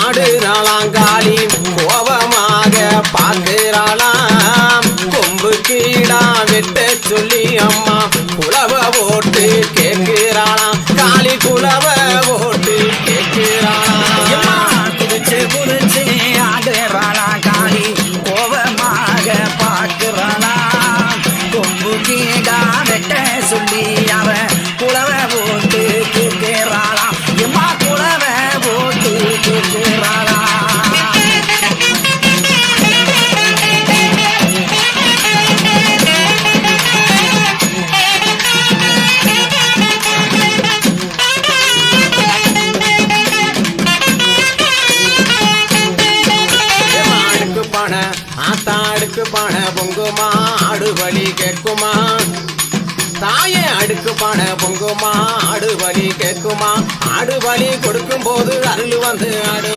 ஆடுறாளாங்காளி கோபமாக பார்க்கிறாளாம் கொம்பு கீழா வெட்ட சொல்லி அம்மா குலவ ஓட்டு கேட்கிறாளாம் காளி குலவ ஓட்டு கேட்கிறாளாம் குதிச்சு குதிச்சு ஆடுறாளா காளி கோபமாக பார்க்கிறாளா கொம்பு கீழா வெட்ட சொல்லி அவ குலவ ஓட்டு கேட்கிறாளா எம்மா குலவ ஓட்டு கேட்கிறாளா ஆத்தாடுக்கு பண பொங்குமா ஆடு வலி கேட்குமா தாயே அடுக்கு பண பொங்குமா ஆடு வலி கேட்குமா ஆடு வலி கொடுக்கும் போது அருள் வந்து ஆடு